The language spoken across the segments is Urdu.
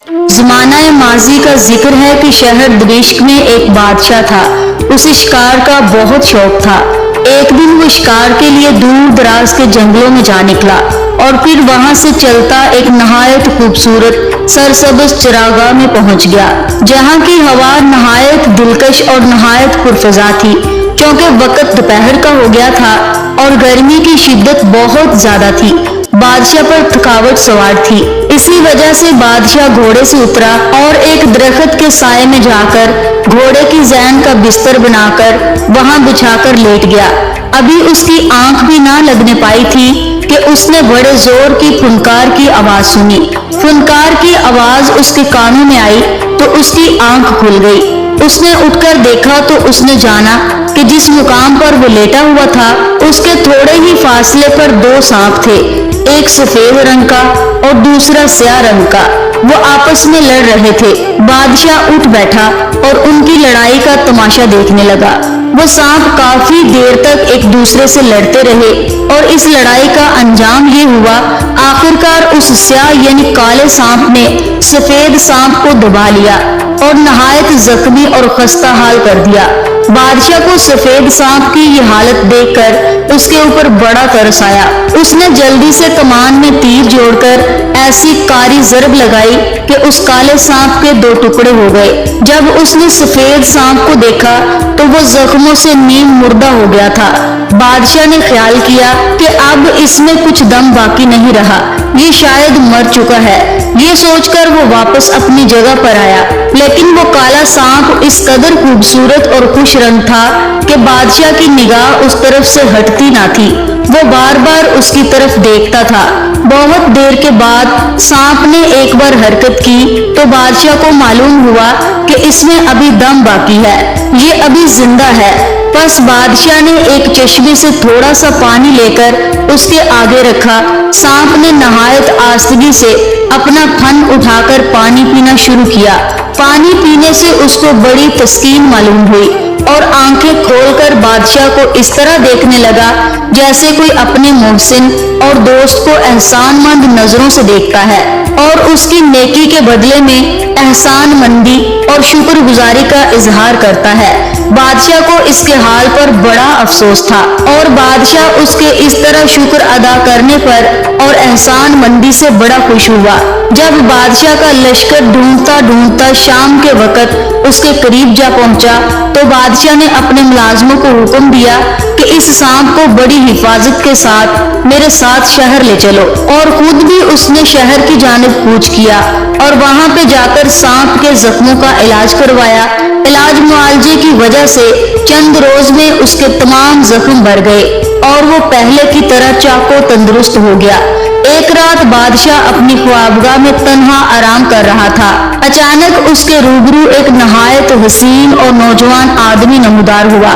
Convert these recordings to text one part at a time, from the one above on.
زمانہ ماضی کا ذکر ہے کہ شہر دمشق میں ایک بادشاہ تھا۔ اسے شکار کا بہت شوق تھا۔ ایک دن وہ شکار کے لیے دور دراز کے جنگلوں میں جا نکلا اور پھر وہاں سے چلتا ایک نہایت خوبصورت سرسبز چراگاہ میں پہنچ گیا، جہاں کی ہوا نہایت دلکش اور نہایت پرفضا تھی، کیونکہ وقت دوپہر کا ہو گیا تھا اور گرمی کی شدت بہت زیادہ تھی۔ بادشاہ پر تھکاوٹ سوار تھی، اسی وجہ سے بادشاہ گھوڑے سے اترا اور ایک درخت کے سائے میں جا کر گھوڑے کی زین کا بستر بنا کر وہاں بچھا کر لیٹ گیا۔ ابھی اس کی آنکھ بھی نہ لگنے پائی تھی کہ اس نے بڑے زور کی پھنکار کی آواز سنی۔ پھنکار کی آواز اس کے کانوں میں آئی تو اس کی آنکھ کھل گئی۔ اس نے اٹھ کر دیکھا تو اس نے جانا کہ جس مقام پر وہ لیٹا ہوا تھا اس کے تھوڑے ہی فاصلے پر دو سانپ تھے، ایک سفید رنگ کا اور دوسرا سیاہ رنگ کا۔ وہ آپس میں لڑ رہے تھے۔ بادشاہ اٹھ بیٹھا اور ان کی لڑائی کا تماشا دیکھنے لگا۔ وہ سانپ کافی دیر تک ایک دوسرے سے لڑتے رہے اور اس لڑائی کا انجام یہ ہوا، آخرکار اس سیاہ یعنی کالے سانپ نے سفید سانپ کو دبا لیا اور نہایت زخمی اور خستہ حال کر دیا۔ بادشاہ کو سفید سانپ کی یہ حالت دیکھ کر اس کے اوپر بڑا ترس آیا۔ اس نے جلدی سے کمان میں تیر جوڑ کر ایسی کاری ضرب لگائی کہ اس کالے سانپ کے دو ٹکڑے ہو گئے۔ جب اس نے سفید سانپ کو دیکھا تو وہ زخموں سے نیم مردہ ہو گیا تھا۔ بادشاہ نے خیال کیا کہ اب اس میں کچھ دم باقی نہیں رہا، یہ شاید مر چکا ہے۔ یہ سوچ کر وہ واپس اپنی جگہ پر آیا، لیکن وہ کالا سانپ اس قدر خوبصورت اور خوش رنگ تھا کہ بادشاہ کی نگاہ اس طرف سے ہٹتی نہ تھی۔ وہ بار بار اس کی طرف دیکھتا تھا۔ بہت دیر کے بعد سانپ نے ایک بار حرکت کی تو بادشاہ کو معلوم ہوا کہ اس میں ابھی دم باقی ہے، یہ ابھی زندہ ہے۔ پس بادشاہ نے ایک چشمے سے تھوڑا سا پانی لے کر اس کے آگے رکھا۔ سانپ نے نہایت آستگی سے اپنا پھن اٹھا کر پانی پینا شروع کیا۔ پانی پینے سے اس کو بڑی تسکین معلوم ہوئی اور آنکھیں کھول کر بادشاہ کو اس طرح دیکھنے لگا جیسے کوئی اپنے محسن اور دوست کو احسان مند نظروں سے دیکھتا ہے اور اس کی نیکی کے بدلے میں احسان مندی اور شکر گزاری کا اظہار کرتا ہے۔ بادشاہ کو اس کے حال پر بڑا افسوس تھا اور بادشاہ اس کے اس طرح شکر ادا کرنے پر اور احسان مندی سے بڑا خوش ہوا۔ جب بادشاہ کا لشکر ڈھونڈتا ڈھونڈتا شام کے وقت اس کے قریب جا پہنچا تو بادشاہ نے اپنے ملازموں کو حکم دیا کہ اس سانپ کو بڑی حفاظت کے ساتھ میرے ساتھ شہر لے چلو، اور خود بھی اس نے شہر کی جانب کوچ کیا اور وہاں پہ جا کر سانپ کے زخموں کا علاج کروایا۔ علاج معالجے کی وجہ سے چند روز میں اس کے تمام زخم بھر گئے اور وہ پہلے کی طرح چاقو تندرست ہو گیا۔ ایک رات بادشاہ اپنی خوابگاہ میں تنہا آرام کر رہا تھا۔ اچانک اس کے روبرو ایک نہایت حسین اور نوجوان آدمی نمودار ہوا۔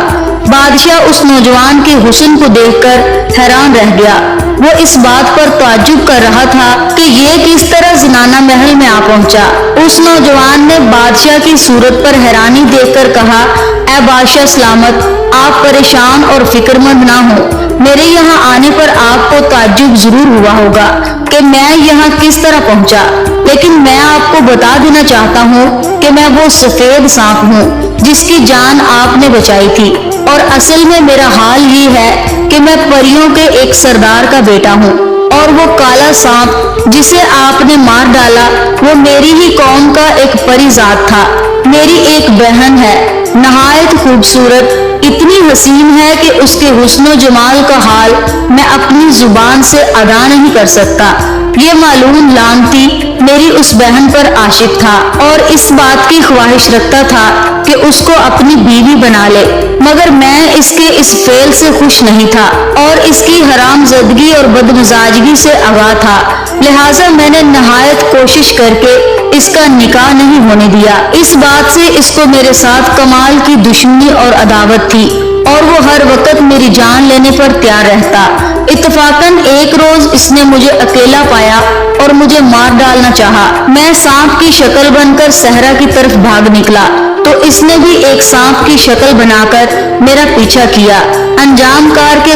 بادشاہ اس نوجوان کے حسن کو دیکھ کر حیران رہ گیا۔ وہ اس بات پر تعجب کر رہا تھا کہ یہ کس طرح زنانہ محل میں آ پہنچا۔ اس نوجوان نے بادشاہ کی صورت پر حیرانی دیکھ کر کہا، اے بادشاہ سلامت، آپ پریشان اور فکر مند نہ ہو۔ میرے یہاں آنے پر آپ کو تعجب ضرور ہوا ہوگا کہ میں یہاں کس طرح پہنچا، لیکن میں آپ کو بتا دینا چاہتا ہوں کہ میں وہ سفید سانپ ہوں جس کی جان آپ نے بچائی تھی، اور اصل میں میرا حال یہ ہے کہ میں پریوں کے ایک سردار کا بیٹا ہوں، اور وہ کالا سانپ جسے آپ نے مار ڈالا وہ میری ہی قوم کا ایک پری ذات تھا۔ میری ایک بہن ہے، نہایت خوبصورت، اتنی حسین ہے کہ اس کے حسن و جمال کا حال میں اپنی زبان سے ادا نہیں کر سکتا۔ یہ معلوم لعنتی میری اس بہن پر عاشق تھا اور اس بات کی خواہش رکھتا تھا کہ اس کو اپنی بیوی بنا لے، مگر میں اس کے اس فعل سے خوش نہیں تھا اور اس کی حرام زدگی اور بدمزاجگی سے آگاہ تھا، لہٰذا میں نے نہایت کوشش کر کے اس کا نکاح نہیں ہونے دیا۔ اس بات سے اس کو میرے ساتھ کمال کی دشمنی اور عداوت تھی اور وہ ہر وقت میری جان لینے پر تیار رہتا۔ اتفاقاً ایک روز اس نے مجھے اکیلا پایا اور مجھے مار ڈالنا چاہا۔ میں سانپ کی شکل بن کر صحرا کی طرف بھاگ نکلا تو اس نے بھی ایک سانپ کی شکل بنا کر میرا پیچھا کیا۔ انجام کار کے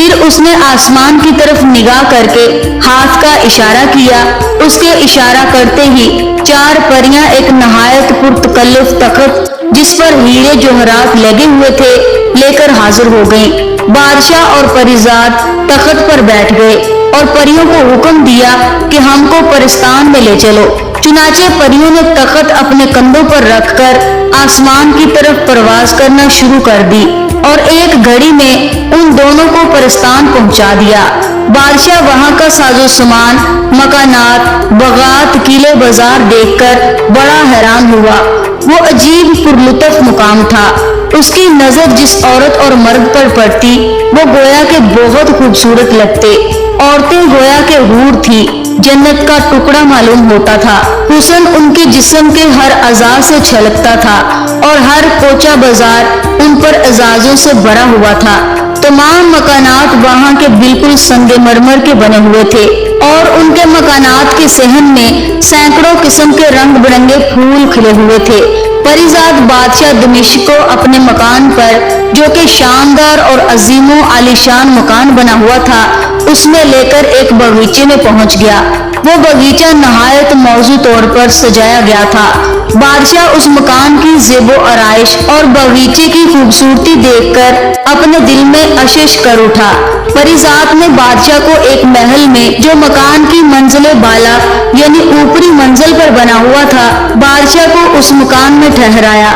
پھر اس نے آسمان کی طرف نگاہ کر کے ہاتھ کا اشارہ کیا۔ اس کے اشارہ کرتے ہی 4 پریاں ایک نہایت پرتکلف تخت جس پر ہیرے جوہرات لگے ہوئے تھے لے کر حاضر ہو گئیں۔ بادشاہ اور پریزاد تخت پر بیٹھ گئے اور پریوں کو حکم دیا کہ ہم کو پرستان میں لے چلو۔ چنانچہ پریوں نے تخت اپنے کندھوں پر رکھ کر آسمان کی طرف پرواز کرنا شروع کر دی اور ایک گھڑی میں ان دونوں کو پرستان پہنچا دیا۔ بادشاہ وہاں کا ساز و سامان، مکانات، باغات، قلعے بازار دیکھ کر بڑا حیران ہوا۔ وہ عجیب پرلطف مقام تھا۔ اس کی نظر جس عورت اور مرد پر پڑتی وہ گویا کہ بہت خوبصورت لگتے۔ عورتیں گویا کہ حور تھی، جنت کا ٹکڑا معلوم ہوتا تھا۔ حسن ان کے جسم کے ہر اعضاء سے چھلکتا تھا اور ہر کوچہ بازار ان پر اعزازوں سے بھرا ہوا تھا۔ تمام مکانات وہاں کے بالکل سنگ مرمر کے بنے ہوئے تھے اور ان کے مکانات کے صحن میں سینکڑوں قسم کے رنگ برنگے پھول کھلے ہوئے تھے۔ پریزاد بادشاہ دمشق کو اپنے مکان پر، جو کہ شاندار اور عظیم و عالیشان مکان بنا ہوا تھا، اس میں لے کر ایک باغیچے میں پہنچ گیا۔ وہ باغیچہ نہایت موزوں طور پر سجایا گیا تھا۔ بادشاہ اس مکان کی زیب و آرائش اور باغیچے کی خوبصورتی دیکھ کر اپنے دل میں اشش کر اٹھا۔ پریزاد نے بادشاہ کو ایک محل میں، جو مکان کی منزل بالا یعنی اوپری منزل پر بنا ہوا تھا، بادشاہ کو اس مکان میں ٹھہرایا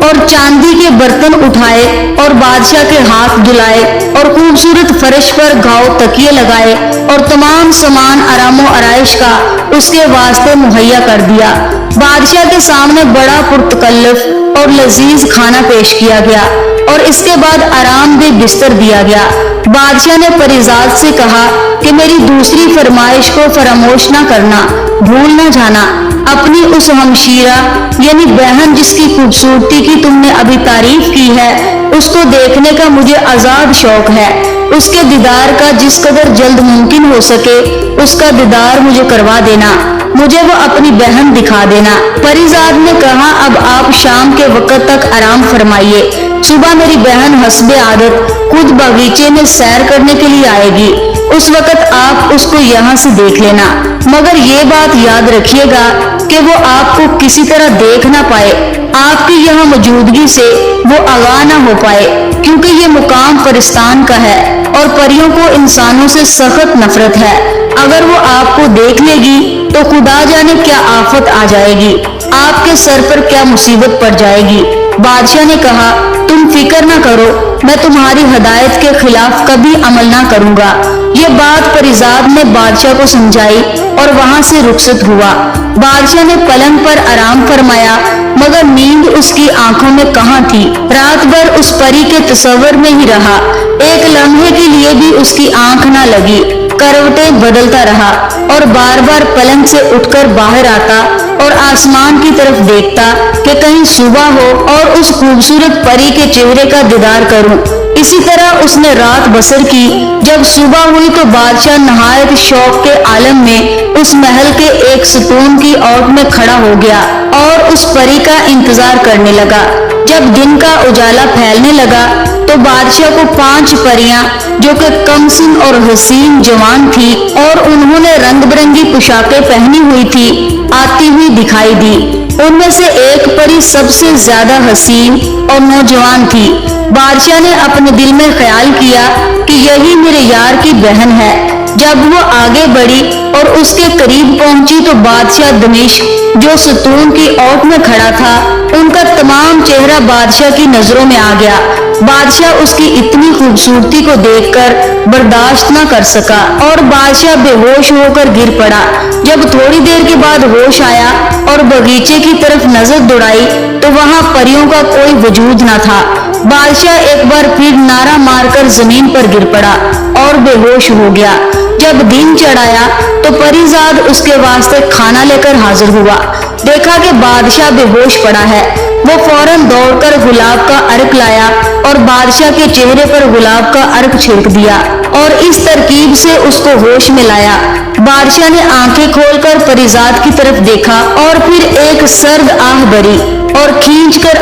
اور چاندی کے برتن اٹھائے اور بادشاہ کے ہاتھ دھلائے اور خوبصورت فرش پر گھاؤ تکیے لگائے اور تمام سامان آرام و آرائش کا اس کے واسطے مہیا کر دیا۔ بادشاہ کے سامنے بڑا پرتکلف اور لذیذ کھانا پیش کیا گیا اور اس کے بعد آرام دہ بستر دیا گیا۔ بادشاہ نے پریزاد سے کہا کہ میری دوسری فرمائش کو فراموش نہ کرنا، بھول نہ جانا۔ اپنی اس ہمشیرہ یعنی بہن جس کی خوبصورتی کی تم نے ابھی تعریف کی ہے، اس کو دیکھنے کا مجھے آزاد شوق ہے۔ اس کے دیدار کا جس قدر جلد ممکن ہو سکے اس کا دیدار مجھے کروا دینا، مجھے وہ اپنی بہن دکھا دینا۔ پریزاد نے کہا اب آپ شام کے وقت تک آرام فرمائیے، صبح میری بہن حسب عادت خود باغیچے میں سیر کرنے کے لیے آئے گی، اس وقت آپ اس کو یہاں سے دیکھ لینا، مگر یہ بات یاد رکھیے گا کہ وہ آپ کو کسی طرح دیکھ نہ پائے، آپ کی یہاں موجودگی سے وہ آگاہ نہ ہو پائے، کیونکہ یہ مقام پرستان کا ہے اور پریوں کو انسانوں سے سخت نفرت ہے۔ اگر وہ آپ کو دیکھ لے گی تو خدا جانے کیا آفت آ جائے گی، آپ کے سر پر کیا مصیبت پڑ جائے گی۔ بادشاہ نے کہا تم فکر نہ کرو، میں تمہاری ہدایت کے خلاف کبھی عمل نہ کروں گا۔ یہ بات پریزاد نے بادشاہ کو سمجھائی اور وہاں سے رخصت ہوا۔ بادشاہ نے پلنگ پر آرام فرمایا مگر نیند اس کی آنکھوں میں کہاں تھی۔ رات بھر اس پری کے تصور میں ہی رہا، ایک لمحے کے لیے بھی اس کی آنکھ نہ لگی، کروٹیں بدلتا رہا اور بار بار پلنگ سے اٹھ کر باہر آتا اور آسمان کی طرف دیکھتا کہ کہیں صبح ہو اور اس خوبصورت پری کے چہرے کا دیدار کروں۔ اسی طرح اس نے رات بسر کی۔ جب صبح ہوئی تو بادشاہ نہایت شوق کے عالم میں اس محل کے ایک ستون کی اوٹ میں کھڑا ہو گیا اور اس پری کا انتظار کرنے لگا۔ جب دن کا اجالا پھیلنے لگا تو بادشاہ کو 5 پریاں جو کہ کم سن اور حسین جوان تھی اور انہوں نے رنگ برنگی پوشاکیں پہنی ہوئی تھی آتی ہوئی دکھائی دی۔ ان میں سے ایک پری سب سے زیادہ حسین اور نوجوان تھی۔ بادشاہ نے اپنے دل میں خیال کیا کہ یہی میرے یار کی بہن ہے۔ جب وہ آگے بڑھی اور اس کے قریب پہنچی تو بادشاہ دمشق جو ستون کی اوٹ میں کھڑا تھا، ان کا تمام چہرہ بادشاہ کی نظروں میں آ گیا۔ بادشاہ اس کی اتنی خوبصورتی کو دیکھ کر برداشت نہ کر سکا اور بادشاہ بے ہوش ہو کر گر پڑا۔ جب تھوڑی دیر کے بعد ہوش آیا اور باغیچے کی طرف نظر دوڑائی تو وہاں پریوں کا کوئی وجود نہ تھا۔ بادشاہ ایک بار پھر نعرہ مار کر زمین پر گر پڑا اور بے ہوش ہو گیا۔ جب دن چڑھایا تو پریزاد اس کے واسطے کھانا لے کر حاضر ہوا۔ دیکھا کہ بادشاہ بے ہوش پڑا ہے۔ وہ فوراً دوڑ کر گلاب کا عرق لایا اور بادشاہ کے چہرے پر گلاب کا عرق چھڑک دیا اور اس ترکیب سے اس کو ہوش میں لایا۔ بادشاہ نے آنکھیں کھول کر پریزاد کی طرف دیکھا اور پھر ایک سرد آہ بھری اور کھینچ کر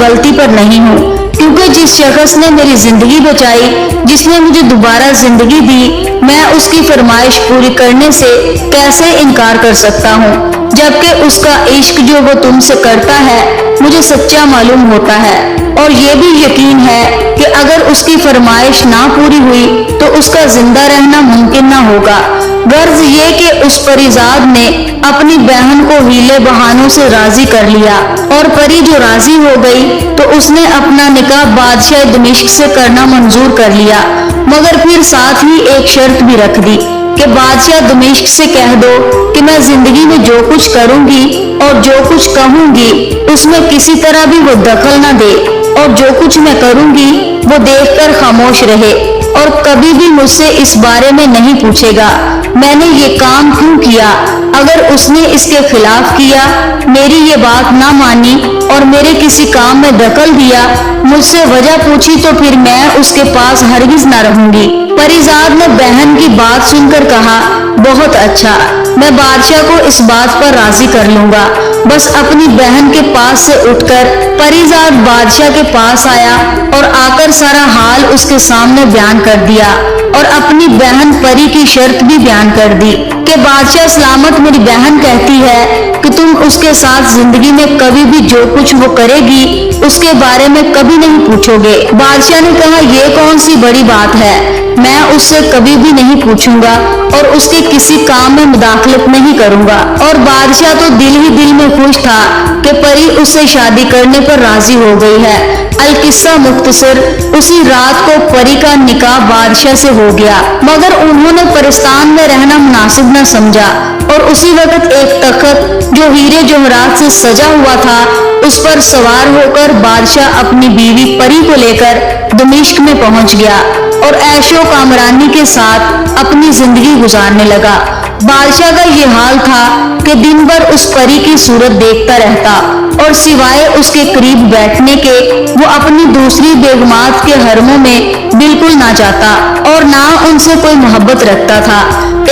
غلطی پر نہیں ہوں، کیونکہ جس شخص نے میری زندگی بچائی، جس نے مجھے دوبارہ زندگی دی، میں اس کی فرمائش پوری کرنے سے کیسے انکار کر سکتا ہوں، جبکہ اس کا عشق جو وہ تم سے کرتا ہے مجھے سچا معلوم ہوتا ہے، اور یہ بھی یقین ہے کہ اگر اس کی فرمائش نہ پوری ہوئی تو اس کا زندہ رہنا ممکن نہ ہوگا۔ غرض یہ کہ اس پریزاد نے اپنی بہن کو ہیلے بہانوں سے راضی کر لیا، اور پری جو راضی ہو گئی تو اس نے اپنا نکاح بادشاہ دمشق سے کرنا منظور کر لیا، مگر پھر ساتھ ہی ایک شرط بھی رکھ دی کہ بادشاہ دمشق سے کہہ دو کہ میں زندگی میں جو کچھ کروں گی اور جو کچھ کہوں گی اس میں کسی طرح بھی وہ دخل نہ دے، اور جو کچھ میں کروں گی وہ دیکھ کر خاموش رہے، اور کبھی بھی مجھ سے اس بارے میں نہیں پوچھے گا میں نے یہ کام کیوں کیا۔ اگر اس نے اس کے خلاف کیا، میری یہ بات نہ مانی اور میرے کسی کام میں دخل دیا، مجھ سے وجہ پوچھی تو پھر میں اس کے پاس ہرگز نہ رہوں گی۔ پریزاد نے بہن کی بات سن کر کہا، بہت اچھا، میں بادشاہ کو اس بات پر راضی کر لوں گا۔ بس اپنی بہن کے پاس سے اٹھ کر پریزاد بادشاہ کے پاس آیا اور آ کر سارا حال اس کے سامنے بیان کر دیا، اور اپنی بہن پری کی شرط بھی بیان کر دی کہ بادشاہ سلامت میری بہن کہتی ہے کہ تم اس کے ساتھ زندگی میں کبھی بھی جو کچھ وہ کرے گی اس کے بارے میں کبھی نہیں پوچھو گے۔ بادشاہ نے کہا، یہ کون سی بڑی بات ہے، میں اس سے کبھی بھی نہیں پوچھوں گا اور اس کے کسی کام میں مداخلت نہیں کروں گا۔ اور بادشاہ تو دل ہی دل میں خوش تھا کہ پری اس سے شادی کرنے پر راضی ہو گئی ہے۔ القصہ مختصر، اسی رات کو پری کا نکاح بادشاہ سے ہو گیا، مگر انہوں نے پرستان میں رہنا مناسب نہ سمجھا، اور اسی وقت ایک تخت جو ہیرے جواہرات سے سجا ہوا تھا اس پر سوار ہو کر بادشاہ اپنی بیوی پری کو لے کر دمشق میں پہنچ گیا اور عیش و کامرانی کے ساتھ اپنی زندگی گزارنے لگا۔ بادشاہ کا یہ حال تھا کہ دن بھر اس پری کی صورت دیکھتا رہتا، اور سوائے اس کے قریب بیٹھنے کے وہ اپنی دوسری بیگمات کے حرموں میں بالکل نہ جاتا اور نہ ان سے کوئی محبت رکھتا تھا۔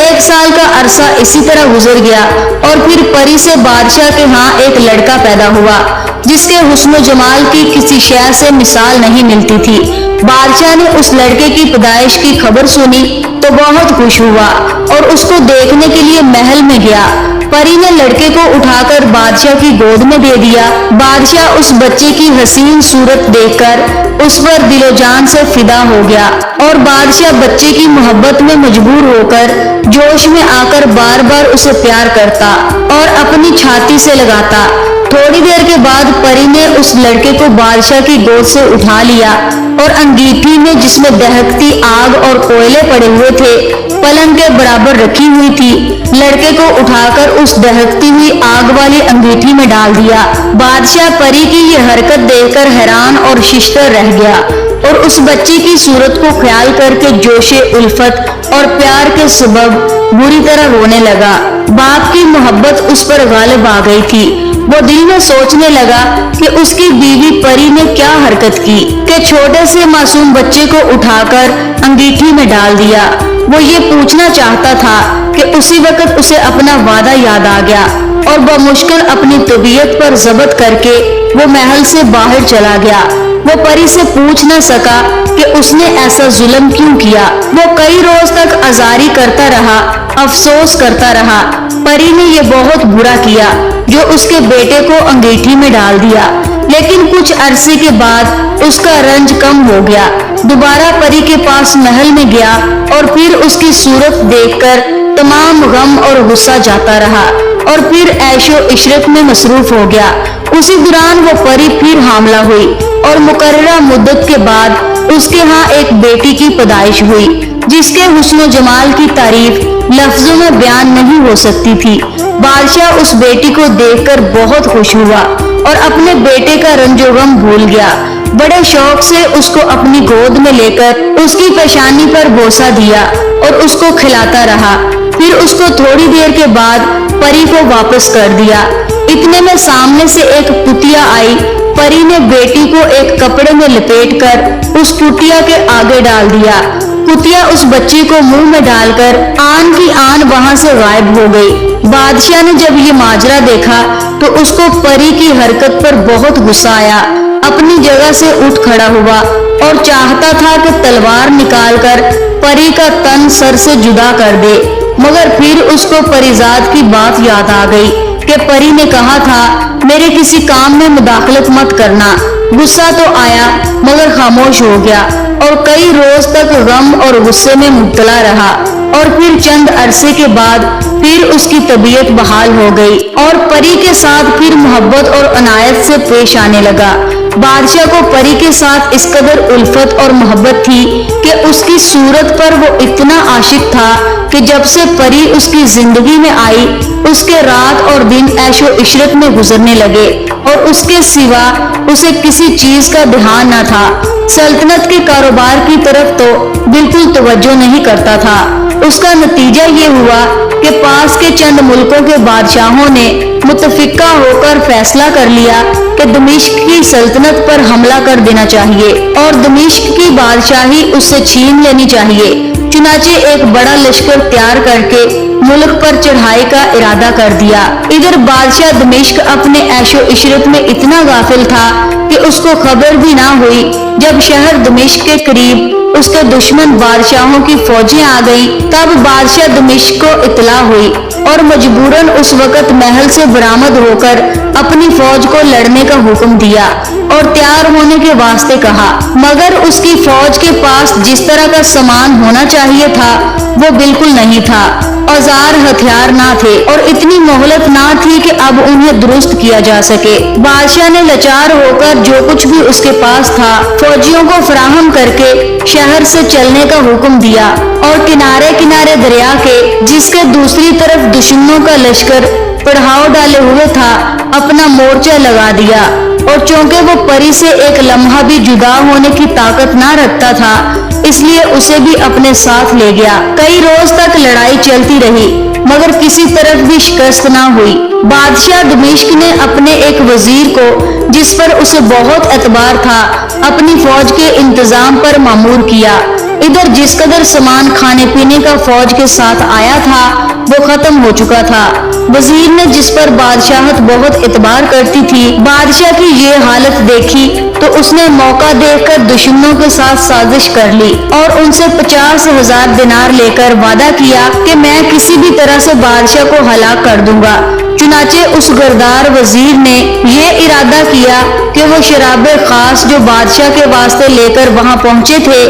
1 سال کا عرصہ اسی طرح گزر گیا، اور پھر پری سے بادشاہ کے ہاں ایک لڑکا پیدا ہوا جس کے حسن و جمال کی کسی شے سے مثال نہیں ملتی تھی۔ بادشاہ نے اس لڑکے کی پیدائش کی خبر سنی تو بہت خوش ہوا اور اس کو دیکھنے کے لیے محل میں گیا۔ پری نے لڑکے کو اٹھا کر بادشاہ کی گود میں دے دیا۔ بادشاہ اس بچے کی حسین صورت دیکھ کر اس پر دل و جان سے فدا ہو گیا، اور بادشاہ بچے کی محبت میں مجبور ہو کر جوش میں آ کر بار بار اسے پیار کرتا اور اپنی چھاتی سے لگاتا۔ تھوڑی دیر کے بعد پری نے اس لڑکے کو بادشاہ کی گود سے اٹھا لیا، اور انگیٹھی میں جس میں دہکتی آگ اور کوئلے پڑے ہوئے تھے پلنگ کے برابر رکھی ہوئی تھی، لڑکے کو اٹھا کر اس دہکتی ہوئی آگ والی انگیٹھی میں ڈال دیا۔ بادشاہ پری کی یہ حرکت دیکھ کر حیران اور ششدر رہ گیا، اور اس بچے کی صورت کو خیال کر کے جوش الفت اور پیار کے سبب بری طرح رونے لگا۔ باپ کی محبت اس پر غالب آ گئی تھی۔ وہ دل میں سوچنے لگا کہ اس کی بیوی پری نے کیا حرکت کی کہ چھوٹے سے معصوم بچے کو اٹھا کر انگیٹھی میں ڈال دیا۔ وہ یہ پوچھنا چاہتا تھا کہ اسی وقت اسے اپنا وعدہ یاد آ گیا، اور بمشکل اپنی طبیعت پر ضبط کر کے وہ محل سے باہر چلا گیا۔ وہ پری سے پوچھ نہ سکا کہ اس نے ایسا ظلم کیوں کیا۔ وہ کئی روز تک آزاری کرتا رہا، افسوس کرتا رہا۔ پری نے یہ بہت برا کیا جو اس کے بیٹے کو انگیٹھی میں ڈال دیا، لیکن کچھ عرصے کے بعد اس کا رنج کم ہو گیا۔ دوبارہ پری کے پاس محل میں گیا، اور پھر اس کی صورت دیکھ کر تمام غم اور غصہ جاتا رہا، اور پھر عیش و عشرت میں مصروف ہو گیا۔ اسی دوران وہ پری پھر حاملہ ہوئی، اور مقررہ مدت کے بعد اس کے ہاں ایک بیٹی کی پیدائش ہوئی جس کے حسن و جمال کی تعریف لفظوں میں بیان نہیں ہو سکتی تھی۔ بادشاہ اس بیٹی کو دیکھ کر بہت خوش ہوا اور اپنے بیٹے کا رنج و غم بھول گیا۔ بڑے شوق سے اس کو اپنی گود میں لے کر اس کی پیشانی پر بوسہ دیا اور اس کو کھلاتا رہا۔ پھر اس کو تھوڑی دیر کے بعد پری کو واپس کر دیا۔ اتنے میں سامنے سے ایک پتیا آئی۔ پری نے بیٹی کو ایک کپڑے میں لپیٹ کر اس پتیا کے آگے ڈال دیا۔ پتیا اس بچی کو منہ میں ڈال کر آن کی آن وہاں سے غائب ہو گئی۔ بادشاہ نے جب یہ ماجرا دیکھا تو اس کو پری کی حرکت پر بہت غصہ آیا، اپنی جگہ سے اٹھ کھڑا ہوا اور چاہتا تھا کہ تلوار نکال کر پری کا تن سر سے جدا کر دے، مگر پھر اس کو پریزاد کی بات یاد آ گئی کہ پری نے کہا تھا میرے کسی کام میں مداخلت مت کرنا۔ غصہ تو آیا مگر خاموش ہو گیا اور کئی روز تک غم اور غصے میں مبتلا رہا، اور پھر چند عرصے کے بعد پھر اس کی طبیعت بحال ہو گئی اور پری کے ساتھ پھر محبت اور عنایت سے پیش آنے لگا۔ بادشاہ کو پری کے ساتھ اس قدر الفت اور محبت تھی کہ اس کی صورت پر وہ اتنا عاشق تھا کہ جب سے پری اس کی زندگی میں آئی اس کے رات اور دن عیش و عشرت میں گزرنے لگے اور اس کے سوا اسے کسی چیز کا دھیان نہ تھا۔ سلطنت کے کاروبار کی طرف تو بالکل توجہ نہیں کرتا تھا۔ اس کا نتیجہ یہ ہوا کہ پاس کے چند ملکوں کے بادشاہوں نے متفقہ ہو کر فیصلہ کر لیا کہ دمشق کی سلطنت پر حملہ کر دینا چاہیے اور دمشق کی بادشاہی اس سے چھین لینی چاہیے۔ چنانچہ ایک بڑا لشکر تیار کر کے ملک پر چڑھائی کا ارادہ کر دیا۔ ادھر بادشاہ دمشق اپنے عیش و عشرت میں اتنا غافل تھا کہ اس کو خبر بھی نہ ہوئی جب شہر دمشق کے قریب اس کے دشمن بادشاہوں کی فوجیں آ گئیں، تب بادشاہ دمشق کو اطلاع ہوئی اور مجبوراً اس وقت محل سے برآمد ہو کر اپنی فوج کو لڑنے کا حکم دیا اور تیار ہونے کے واسطے کہا، مگر اس کی فوج کے پاس جس طرح کا سامان ہونا چاہیے تھا وہ بالکل نہیں تھا، اوزار ہتھیار نہ تھے اور اتنی مہلت نہ تھی کہ اب انہیں درست کیا جا سکے۔ بادشاہ نے لاچار ہو کر جو کچھ بھی اس کے پاس تھا فوجیوں کو فراہم کر کے شہر سے چلنے کا حکم دیا اور کنارے کنارے دریا کے جس کے دوسری طرف دشمنوں کا لشکر پڑھاؤ ڈالے ہوئے تھا اپنا مورچہ لگا دیا، اور چونکہ وہ پری سے ایک لمحہ بھی جدا ہونے کی طاقت نہ رکھتا تھا اس لیے اسے بھی اپنے ساتھ لے گیا۔ کئی روز تک لڑائی چلتی رہی مگر کسی طرف بھی شکست نہ ہوئی۔ بادشاہ دمشق نے اپنے ایک وزیر کو جس پر اسے بہت اعتبار تھا اپنی فوج کے انتظام پر مامور کیا۔ ادھر جس قدر سامان کھانے پینے کا فوج کے ساتھ آیا تھا وہ ختم ہو چکا تھا۔ وزیر نے جس پر بادشاہت بہت اعتبار کرتی تھی بادشاہ کی یہ حالت دیکھی تو اس نے موقع دیکھ کر دشمنوں کے ساتھ سازش کر لی اور ان سے 50,000 دینار لے کر وعدہ کیا کہ میں کسی بھی طرح سے بادشاہ کو ہلاک کر دوں گا۔ چنانچہ اس غردار وزیر نے یہ ارادہ کیا کہ وہ شراب خاص جو بادشاہ کے واسطے لے کر وہاں پہنچے تھے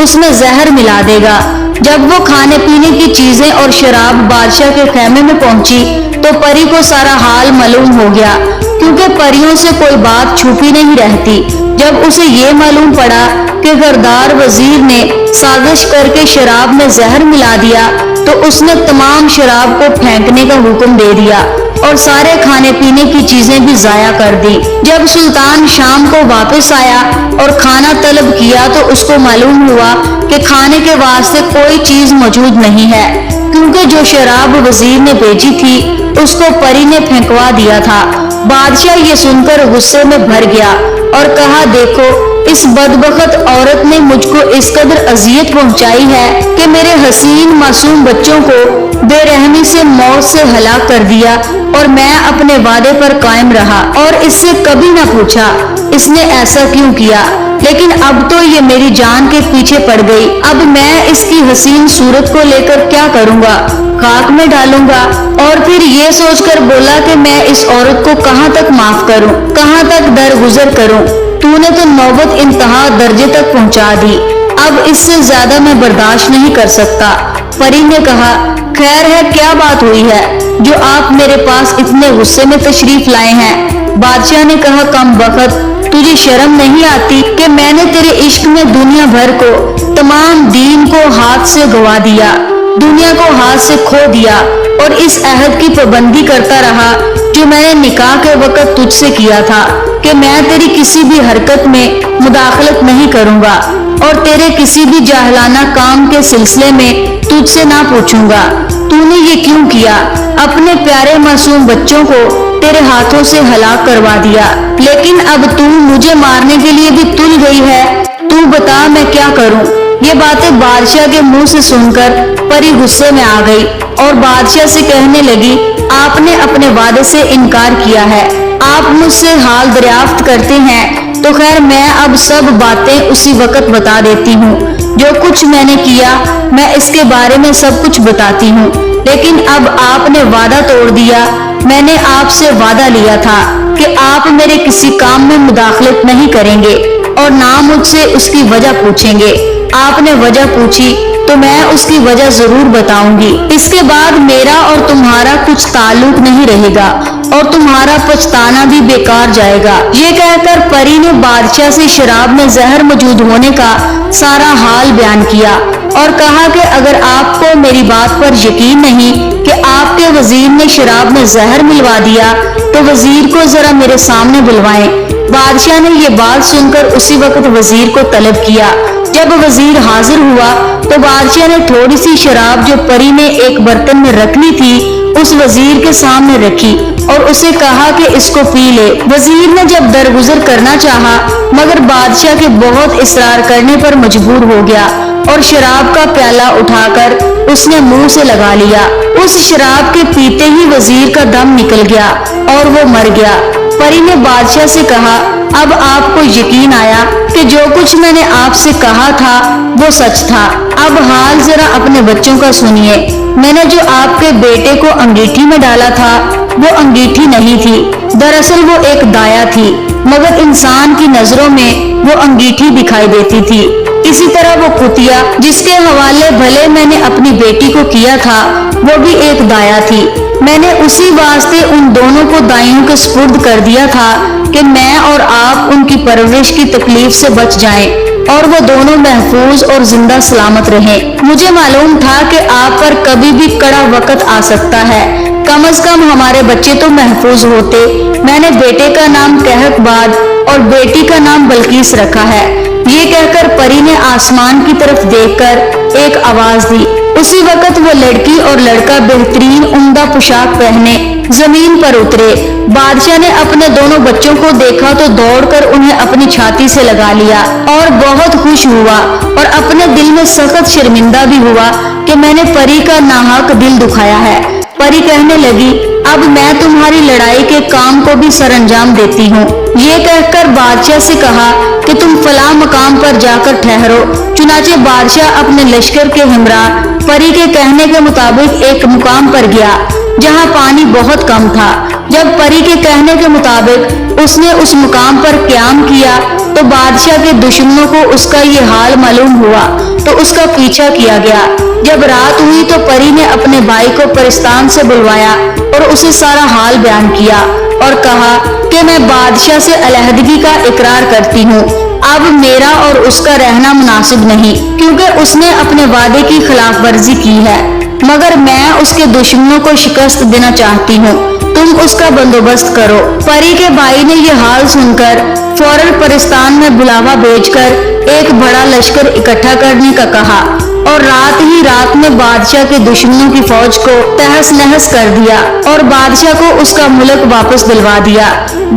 اس میں زہر ملا دے گا۔ جب وہ کھانے پینے کی چیزیں اور شراب بادشاہ کے خیمے میں پہنچی تو پری کو سارا حال معلوم ہو گیا، کیونکہ پریوں سے کوئی بات چھپی نہیں رہتی۔ جب اسے یہ معلوم پڑا کہ غردار وزیر نے سازش کر کے شراب میں زہر ملا دیا تو اس نے تمام شراب کو پھینکنے کا حکم دے دیا اور سارے کھانے پینے کی چیزیں بھی ضائع کر دی۔ جب سلطان شام کو واپس آیا اور کھانا طلب کیا تو اس کو معلوم ہوا کہ کھانے کے واسطے کوئی چیز موجود نہیں ہے، کیونکہ جو شراب وزیر نے بھیجی تھی اس کو پری نے پھینکوا دیا تھا۔ بادشاہ یہ سن کر غصے میں بھر گیا اور کہا، دیکھو اس بدبخت عورت نے مجھ کو اس قدر اذیت پہنچائی ہے کہ میرے حسین معصوم بچوں کو بے رحمی سے موت سے ہلاک کر دیا اور میں اپنے وعدے پر قائم رہا اور اس سے کبھی نہ پوچھا اس نے ایسا کیوں کیا، لیکن اب تو یہ میری جان کے پیچھے پڑ گئی، اب میں اس کی حسین صورت کو لے کر کیا کروں گا، خاک میں ڈالوں گا۔ اور پھر یہ سوچ کر بولا کہ میں اس عورت کو کہاں تک معاف کروں، کہاں تک درگزر کروں، تو نے تو نوبت انتہا درجے تک پہنچا دی، اب اس سے زیادہ میں برداشت نہیں کر سکتا۔ پری نے کہا، خیر ہے، کیا بات ہوئی ہے جو آپ میرے پاس اتنے غصے میں تشریف لائے ہیں؟ بادشاہ نے کہا، کم بخت، تجھے شرم نہیں آتی کہ میں نے تیرے عشق میں دنیا بھر کو، تمام دین کو ہاتھ سے گوا دیا، دنیا کو ہاتھ سے کھو دیا اور اس عہد کی پابندی کرتا رہا جو میں نے نکاح کے وقت تجھ سے کیا تھا کہ میں تیری کسی بھی حرکت میں مداخلت نہیں کروں گا اور تیرے کسی بھی جاہلانہ کام کے سلسلے میں تجھ سے نہ پوچھوں گا۔ تو نے یہ کیوں کیا؟ اپنے پیارے معصوم بچوں کو تیرے ہاتھوں سے ہلاک کروا دیا، لیکن اب تو مجھے مارنے کے لیے بھی تل گئی ہے، تو بتا میں کیا کروں؟ یہ باتیں بادشاہ کے منہ سے سن کر پری غصے میں آ گئی اور بادشاہ سے کہنے لگی، آپ نے اپنے وعدے سے انکار کیا ہے، آپ مجھ سے حال دریافت کرتے ہیں تو خیر میں اب سب باتیں اسی وقت بتا دیتی ہوں، جو کچھ میں نے کیا میں اس کے بارے میں سب کچھ بتاتی ہوں، لیکن اب آپ نے وعدہ توڑ دیا۔ میں نے آپ سے وعدہ لیا تھا کہ آپ میرے کسی کام میں مداخلت نہیں کریں گے اور نہ مجھ سے اس کی وجہ پوچھیں گے۔ آپ نے وجہ پوچھی تو میں اس کی وجہ ضرور بتاؤں گی، اس کے بعد میرا اور تمہارا کچھ تعلق نہیں رہے گا اور تمہارا پچھتانا بھی بیکار جائے گا۔ یہ کہہ کر پری نے بادشاہ سے شراب میں زہر موجود ہونے کا سارا حال بیان کیا اور کہا کہ اگر آپ کو میری بات پر یقین نہیں کہ آپ کے وزیر نے شراب میں زہر ملوا دیا تو وزیر کو ذرا میرے سامنے بلوائیں۔ بادشاہ نے یہ بات سن کر اسی وقت وزیر کو طلب کیا۔ جب وزیر حاضر ہوا تو بادشاہ نے تھوڑی سی شراب جو پری نے ایک برتن میں رکھ لی تھی اس وزیر کے سامنے رکھی اور اسے کہا کہ اس کو پی لے۔ وزیر نے جب درگزر کرنا چاہا مگر بادشاہ کے بہت اصرار کرنے پر مجبور ہو گیا اور شراب کا پیالہ اٹھا کر اس نے منہ سے لگا لیا۔ اس شراب کے پیتے ہی وزیر کا دم نکل گیا اور وہ مر گیا۔ پری نے بادشاہ سے کہا، اب آپ کو یقین آیا کہ جو کچھ میں نے آپ سے کہا تھا وہ سچ تھا۔ اب حال ذرا اپنے بچوں کا سنیے۔ میں نے جو آپ کے بیٹے کو انگیٹھی میں ڈالا تھا وہ انگیٹھی نہیں تھی، دراصل وہ ایک دایا تھی، مگر انسان کی نظروں میں وہ انگیٹھی دکھائی دیتی تھی۔ اسی طرح وہ کتیا جس کے حوالے بھلے میں نے اپنی بیٹی کو کیا تھا وہ بھی ایک دایا تھی۔ میں نے اسی واسطے ان دونوں کو دائیوں کے سپرد کر دیا تھا کہ میں اور آپ ان کی پرورش کی تکلیف سے بچ جائیں اور وہ دونوں محفوظ اور زندہ سلامت رہیں۔ مجھے معلوم تھا کہ آپ پر کبھی بھی کڑا وقت آ سکتا ہے، کم از کم ہمارے بچے تو محفوظ ہوتے۔ میں نے بیٹے کا نام کہک باد اور بیٹی کا نام بلقیس رکھا ہے۔ یہ کہہ کر پری نے آسمان کی طرف دیکھ کر ایک آواز دی۔ اسی وقت وہ لڑکی اور لڑکا بہترین عمدہ پوشاک پہنے زمین پر اترے۔ بادشاہ نے اپنے دونوں بچوں کو دیکھا تو دوڑ کر انہیں اپنی چھاتی سے لگا لیا اور بہت خوش ہوا اور اپنے دل میں سخت شرمندہ بھی ہوا کہ میں نے پری کا ناحق دل دکھایا ہے۔ پری کہنے لگی، اب میں تمہاری لڑائی کے کام کو بھی سر انجام دیتی ہوں۔ یہ کہہ کر بادشاہ سے کہا کہ تم فلاں مقام پر جا کر ٹھہرو۔ چنانچہ بادشاہ اپنے لشکر کے ہمراہ پری کے کہنے کے مطابق ایک مقام پر گیا جہاں پانی بہت کم تھا۔ جب پری کے کہنے کے مطابق اس نے اس مقام پر قیام کیا تو بادشاہ کے دشمنوں کو اس کا یہ حال معلوم ہوا تو اس کا پیچھا کیا گیا۔ جب رات ہوئی تو پری نے اپنے بھائی کو پرستان سے بلوایا اور اسے سارا حال بیان کیا اور کہا کہ میں بادشاہ سے علیحدگی کا اقرار کرتی ہوں۔ اب میرا اور اس کا رہنا مناسب نہیں کیونکہ اس نے اپنے وعدے کی خلاف ورزی کی ہے، مگر میں اس کے دشمنوں کو شکست دینا چاہتی ہوں۔ تم اس کا بندوبست کرو۔ پری کے بھائی نے یہ حال سن کر فوراً پرستان میں بلاوا بھیج کر ایک بڑا لشکر اکٹھا کرنے کا کہا اور رات ہی رات میں بادشاہ کے دشمنوں کی فوج کو تہس نہس کر دیا اور بادشاہ کو اس کا ملک واپس دلوا دیا۔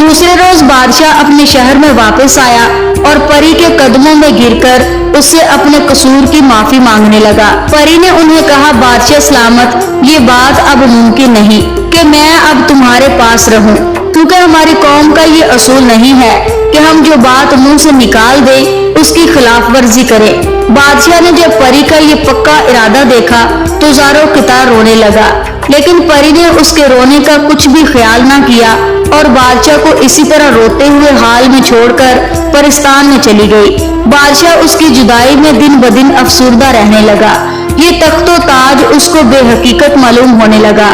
دوسرے روز بادشاہ اپنے شہر میں واپس آیا اور پری کے قدموں میں گر کر اس سے اپنے قصور کی معافی مانگنے لگا۔ پری نے انہیں کہا، بادشاہ سلامت، یہ بات اب ممکن نہیں کہ میں اب تمہارے پاس رہوں، کیونکہ ہماری قوم کا یہ اصول نہیں ہے کہ ہم جو بات منہ سے نکال دیں اس کی خلاف ورزی کریں۔ بادشاہ نے جب پری کا یہ پکا ارادہ دیکھا تو زاروں قطار رونے لگا، لیکن پری نے اس کے رونے کا کچھ بھی خیال نہ کیا اور بادشاہ کو اسی طرح روتے ہوئے حال میں چھوڑ کر پرستان میں چلی گئی۔ بادشاہ اس کی جدائی میں دن بدن افسردہ رہنے لگا۔ یہ تخت و تاج اس کو بے حقیقت معلوم ہونے لگا۔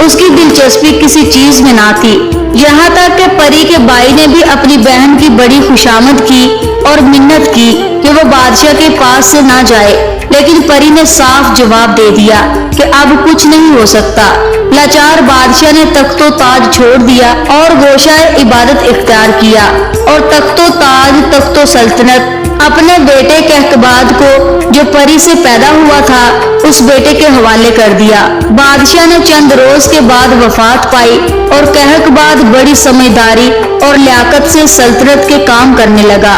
اس کی دلچسپی کسی چیز میں نہ تھی، یہاں تک کہ پری کے بھائی نے بھی اپنی بہن کی بڑی خوشامد کی اور منت کی کہ وہ بادشاہ کے پاس سے نہ جائے، لیکن پری نے صاف جواب دے دیا کہ اب کچھ نہیں ہو سکتا۔ لاچار بادشاہ نے تخت و تاج چھوڑ دیا اور گوشہ عبادت اختیار کیا اور تخت و تاج، تخت و سلطنت اپنے بیٹے کہکباد کو جو پری سے پیدا ہوا تھا اس بیٹے کے حوالے کر دیا۔ بادشاہ نے چند روز کے بعد وفات پائی اور کہکباد بڑی سمجھداری اور لیاقت سے سلطنت کے کام کرنے لگا۔